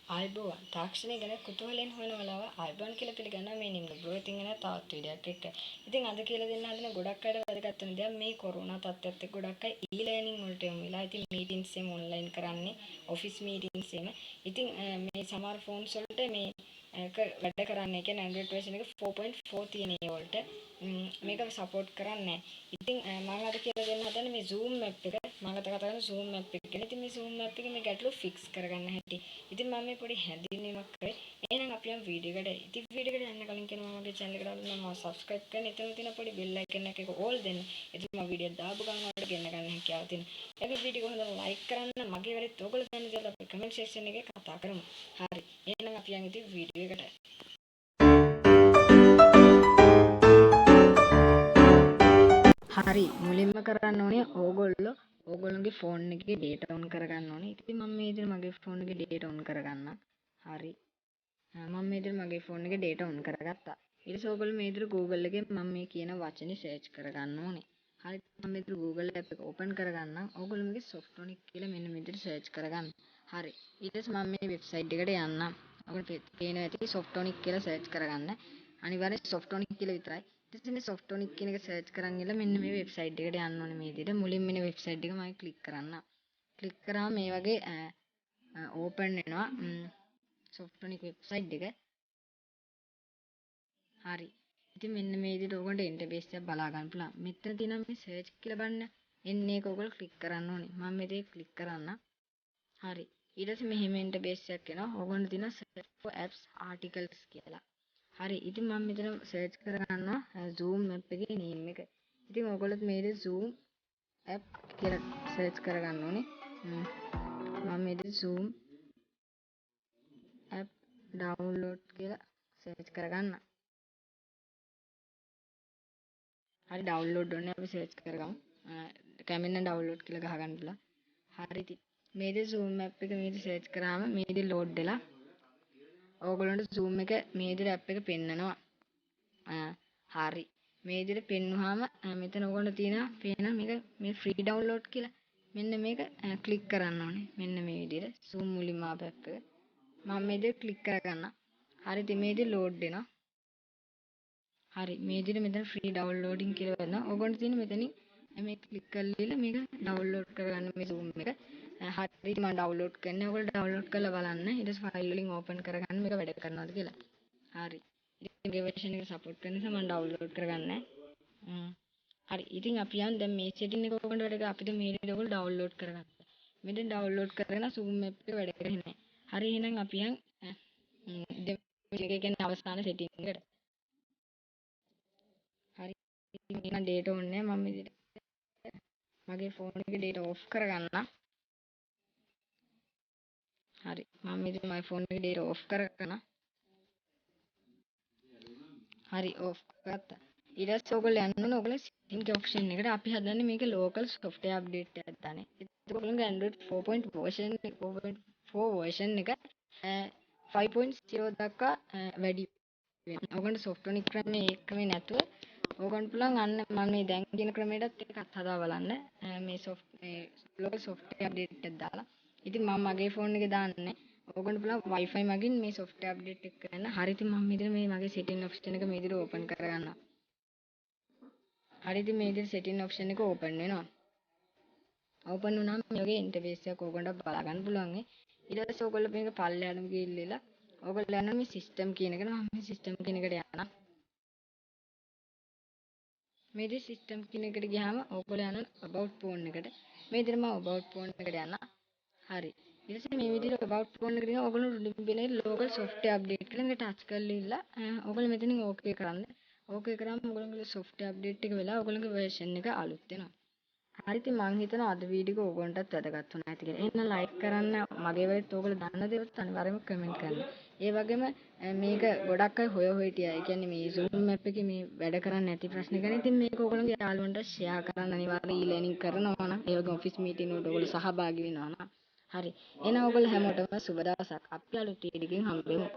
ආයිබෝවන් තාක්ෂණය ගැන කුතුහලයෙන් හොයන වෙලාව ආයිබෝන් කියලා පිළිගන්නවා මේ නිම්න බ්‍රෝ ඉතින් එන තවත් වීඩියෝයක් එක්ක. ඉතින් අද කියලා දෙන්න හදන ගොඩක් අයට වැදගත් වෙන දෙයක් මේ කොරෝනා තත්ත්වයත් එක්ක ගොඩක් අය ඊ-ලර්නින් වලට යොමු වෙලා. ඉතින් මීටින්ස් එහෙම ඔන්ලයින් කරන්නේ ඔෆිස් මීටින්ස් එහෙම. ඉතින් මේ සමහර ෆෝන්ස් වලට මේ වැඩ කරන්නේ කියන්නේ Android version එක 4.4 තියෙන ඒ වලට මේක සපෝට් කරන්නේ නැහැ. ඉතින් මම අද කියලා දෙන්න හදන්නේ මේ Zoom app එක. මම කතා කරන Zoom app එක ගැන. ඉතින් මේ Zoom app එකේ මේ ගැටලු ෆික්ස් කරගන්න හැටි. ඉතින් මම මේ පොඩි හැඳින්වීමක් කරේ. එහෙනම් අපි යමු වීඩියෝ එකට. ඉතින් වීඩියෝ එකට යන්න කලින් කියනවා මගේ channel එකට ආවම මම subscribe කරන්න. එතන තියෙන පොඩි bell icon එක all දෙන්න. ඉතින් මම වීඩියෝ දාපු ගමන් ඔයාලට ගෙන්න ගන්න හැකියාව තියෙනවා. ඒක වීඩියෝ එක හොඳට like කරන්න. මගේ වැඩත් ඔයගොල්ලෝ දැන දේවල් අපි comment section එකේ කතා කරමු. හරි. එහෙනම් අපි යමු ඉතින් වීඩියෝ එකට. හරි මුලින්ම කරන්න ඕනේ ඕගොල්ලෝගේ ෆෝන් එකේ data on කරගන්න ඕනේ. ඉතින් මම මේ විදිහට මගේ ෆෝන් එකේ data on කරගන්නම්. හරි. මම මේ විදිහට මගේ ෆෝන් එකේ data on කරගත්තා. ඊට පස්සේ ඕගොල්ලෝ මේ විදිහට Google එකෙන් මම මේ කියන වචනේ search කරගන්න ඕනේ. හරි. මම මේ විදිහට Google app එක open කරගන්නම්. ඕගොල්ලෝ මේකේ Softonic කියලා මෙන්න මේ විදිහට search කරගන්න. හරි. ඊට පස්සේ මම මේ website එකට යන්නම්. ඔයගොල්ලෝ පේනවා ඇති Softonic කියලා search කරගන්න. අනිවාර්යෙන් Softonic කියලා විතරයි. ඊට Softonic කියන එක search කරන් ඉල මෙන්න මේ වෙබ්සයිට් එකට යන්න ඕනේ මේ විදිහට. මුලින්ම මේ වෙබ්සයිට් එක මම ක්ලික් කරන්න. ක්ලික් කරාම මේ වගේ ඕපන් වෙනවා Softonic වෙබ්සයිට් එක. හරි. ඉතින් මෙන්න මේ විදිහට ඕගොල්ලන්ට ඉන්ටර්ෆේස් එක බලා ගන්න පුළුවන්. මෙතන තියෙනවා මේ search කියලා බලන්න. එන්නේ ඒක ඕගොල්ලෝ ක්ලික් කරන්න ඕනේ. මම මේක ක්ලික් කරන්න. හරි. ඊට පස්සේ මෙහෙම ඉන්ටර්ෆේස් එකක් එනවා. ඕගොල්ලන්ට තියෙනවා search for apps articles කියලා. හරි. ඉතින් මම මෙතන සර්ච් කරගන්නවා Zoom app එකේ name එක. ඉතින් ඔයගොල්ලොත් මේ විදිහට Zoom app කියලා සර්ච් කරගන්න ඕනේ. මම මේ විදිහට Zoom app download කියලා සර්ච් කරගන්න. හරි download ඕනේ අපි සර්ච් කරගමු. කැමෙන්න download කියලා ගහගන්න පුළුවන්. හරි ඉතින් මේ විදිහට Zoom app එක මේ විදිහට සර්ච් කරාම මේ විදිහට load වෙලා ඕගොල්ලන්ට Zoom එක මේ විදිහට app එක පෙන්නනවා. හරි. මේ විදිහට පෙන්වුවාම මෙතන ඕගොල්ලෝ තියෙනවා පේන මේක මේ free download කියලා. මෙන්න මේක ක්ලික් කරන්න ඕනේ. මෙන්න මේ විදිහට Zoom මුලින්ම ආපු app එක. මම මේ විදිහට ක්ලික් කරගන්න. හරි ඉතින් මේ විදිහට load වෙනවා. හරි මේ විදිහට මෙතන free downloading කියලා වෙනවා. ඕගොල්ලෝ තියෙන මෙතනින් මේ ක්ලික් කරලා මේක download කරගන්න මේ Zoom එක. හරි ඉතින් මම download කරන්නේ. ඔයගොල්ලෝ download කරලා බලන්න. ඊට පස්සේ file වලින් open කරගන්න මේක වැඩ කරනවද කියලා. හරි. ඉතින් version එක support කරන නිසා මම download කරගන්නේ. හරි. ඉතින් අපි යන් දැන් මේ setting එක ඔයගොල්ලෝ වැඩ කරා. අපි දැන් මේ විදිහට ඔයගොල්ලෝ download කරගන්න. මෙතෙන් download කරගෙන Zoom app එක වැඩ කරන්නේ නැහැ. හරි එහෙනම් අපි යන් දැන් මේක කියන්නේ අවසාන setting එකට. හරි. ඉතින් මම data on නැහැ. මම මේ විදිහට මගේ ෆෝන් එකේ data off කරගන්න. හරි. මම මේ විදිහට මගේ ෆෝන් එකේ data off කරගන්න. හරි off කරගත්තා. ඊට පස්සේ ඔයගොල්ලෝ යන්න ඕනේ ඔයගොල්ලෝ setting option එකට. අපි හදන්නේ මේක local software update එකක් දාන්නේ. ඒක ඔයගොල්ලෝගේ Android 4.4 version එක 5.0 දක්වා වැඩි වෙනවා. ඔයගොල්ලෝ Softonic ක්‍රමයේ ඒ ක්‍රමේ නැතුව ඕගොල්ලන්ට පුළුවන් අන්න මම මේ දැන් කියන ක්‍රමයටත් එකක් හදා බලන්න. මේ local software update එකක් දාලා. ඉතින් මම මගේ ෆෝන් එකේ දාන්නේ. ඕගොල්ලන්ට පුළුවන් Wi-Fi මගින් මේ software update එක කරන්න. හරි ඉතින් මම මේ විදිහට මගේ setting option එක මේ විදිහට open කරගන්නවා. හරි ඉතින් මේ විදිහට setting option එක open වෙනවා. open වුණාම මේ වගේ interface එකක් ඕගොල්ලන්ට බලා ගන්න පුළුවන්. ඊට පස්සේ ඕගොල්ලෝ මේක පල්ලෙහාටම ගිහිල්ලා ඕගොල්ලෝ යනවා මේ system කියන එකට. මම මේ system කියන එකට යනවා. මේ විදිහට system කියන එකට ගියාම ඕගොල්ලෝ යනවා about phone එකට. මේ විදිහට මම about phone එකට යනවා. හරි. ඊට පස්සේ මේ විදිහට about phone එකට ගියාම ඕගොල්ලෝ වෙන local software update කියලා මේක touch කරලා ඉල්ල ඕගොල්ලෝ මෙතනින් okay කරන්න. okay කරාම ඕගොල්ලෝගේ software update එක වෙලා ඕගොල්ලෝගේ version එක අලුත් වෙනවා. හරි ඉතින් මං හිතනවා අද වීඩියෝ එක ඕගොල්ලන්ටත් වැදගත් වුණා ඇති කියලා. එහෙනම් like කරන්න මගේ වැඩත් ඕගොල්ලෝ දන්න දේවල් අනිවාර්යයෙන්ම comment කරන්න. ඒ වගේම මේක ගොඩක් අය හොය හිටියා. ඒ කියන්නේ මේ Zoom app එකේ මේ වැඩ කරන්නේ නැති ප්‍රශ්න ගැන. ඉතින් මේක ඕගොල්ලෝගේ යාළුවන්ට share කරන්න අනිවාර්යයෙන් e-learning කරනවා නම් ඒ වගේ office meeting වලට ඕගොල්ලෝ සහභාගී වෙනවා නම්. හරි. එහෙනම් ඕගොල්ලෝ හැමෝටම සුබ දවසක්. අපි අලුත් වීඩියෝ එකකින් හම්බෙමු.